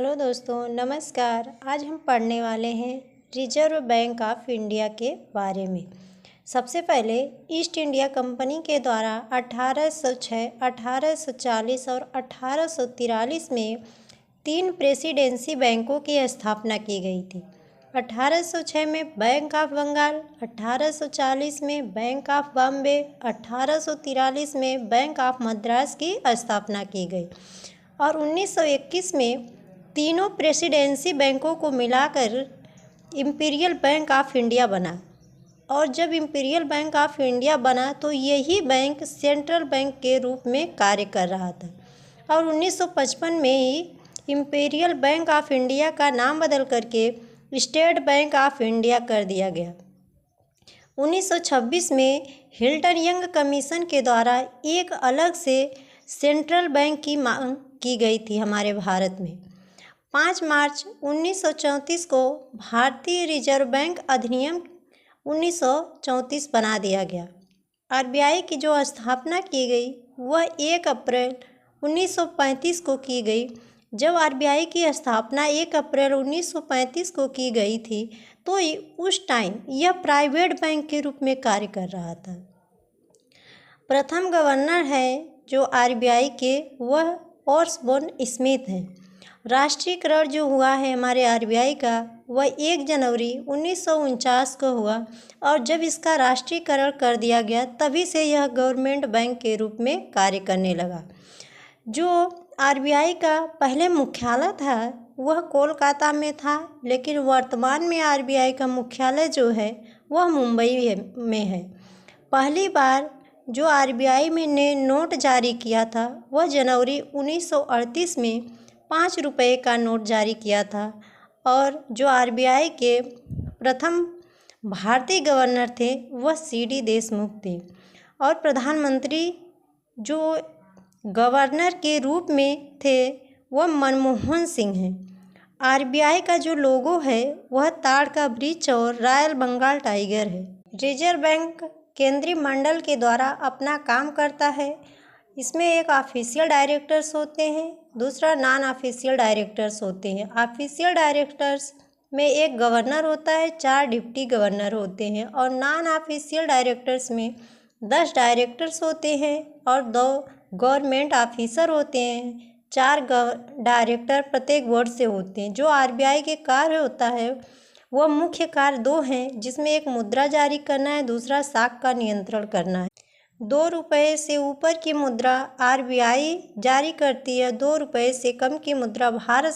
Hello दोस्तों, नमस्कार। आज हम पढ़ने वाले हैं रिजर्व बैंक ऑफ इंडिया के बारे में। सबसे पहले ईस्ट इंडिया कंपनी के द्वारा 1806, 1840 और 1843 में 3 प्रेसिडेंसी बैंकों की स्थापना की गई थी। 1806 में बैंक ऑफ बंगाल, 1840 में बैंक ऑफ बॉम्बे, 1843 में बैंक ऑफ मद्रास की स्थापना की गई और 1921 में तीनों प्रेसिडेंसी बैंकों को मिलाकर इंपीरियल बैंक ऑफ इंडिया बना। और जब इंपीरियल बैंक ऑफ इंडिया बना तो यही बैंक सेंट्रल बैंक के रूप में कार्य कर रहा था और 1955 में ही इंपीरियल बैंक ऑफ इंडिया का नाम बदल करके स्टेट बैंक ऑफ इंडिया कर दिया गया। 1926 में हिल्टन यंग कमीशन के द्वारा एक अलग से सेंट्रल बैंक की मांग की गई थी हमारे भारत में। 5 मार्च 1934 को भारतीय रिजर्व बैंक अधिनियम 1934 बना दिया गया। आरबीआई की जो स्थापना की गई वह 1 अप्रैल 1935 को की गई। जब आरबीआई की स्थापना 1 अप्रैल 1935 को की गई थी तो उस टाइम यह प्राइवेट बैंक के रूप में कार्य कर रहा था। प्रथम गवर्नर है जो आरबीआई के वह ऑसबोर्न स्मिथ हैं। राष्ट्रीयकरण जो हुआ है हमारे आरबीआई का वह 1 जनवरी 1949 को हुआ और जब इसका राष्ट्रीयकरण कर दिया गया तभी से यह गवर्नमेंट बैंक के रूप में कार्य करने लगा। जो आरबीआई का पहले मुख्यालय था वह कोलकाता में था, लेकिन वर्तमान में आरबीआई का मुख्यालय जो है वह मुंबई में है। पहली बार जो आरबीआई में ने नोट जारी किया था वह जनवरी 1938 में 5 रुपये का नोट जारी किया था और जो आरबीआई के प्रथम भारतीय गवर्नर थे वह सीडी देशमुख थे और प्रधानमंत्री जो गवर्नर के रूप में थे वह मनमोहन सिंह हैं। आरबीआई का जो लोगो है वह ताड़ का वृक्ष और रॉयल बंगाल टाइगर है। रिजर्व बैंक केंद्रीय मंडल के द्वारा अपना काम करता है। इसमें एक ऑफिशियल डायरेक्टर्स होते हैं, दूसरा नॉन ऑफिशियल डायरेक्टर्स होते हैं। ऑफिशियल डायरेक्टर्स में एक गवर्नर होता है, 4 डिप्टी गवर्नर होते हैं और नॉन ऑफिशियल डायरेक्टर्स में 10 डायरेक्टर्स होते हैं और 2 गवर्नमेंट ऑफिसर होते हैं। 4 डायरेक्टर प्रत्येक बोर्ड से होते हैं। जो आरबीआई के कार्य होता है वह मुख्य कार्य 2 हैं, जिसमें एक मुद्रा जारी करना है, दूसरा साख का नियंत्रण करना है। 2 रुपये से ऊपर की मुद्रा आरबीआई जारी करती है, 2 रुपये से कम की मुद्रा भारत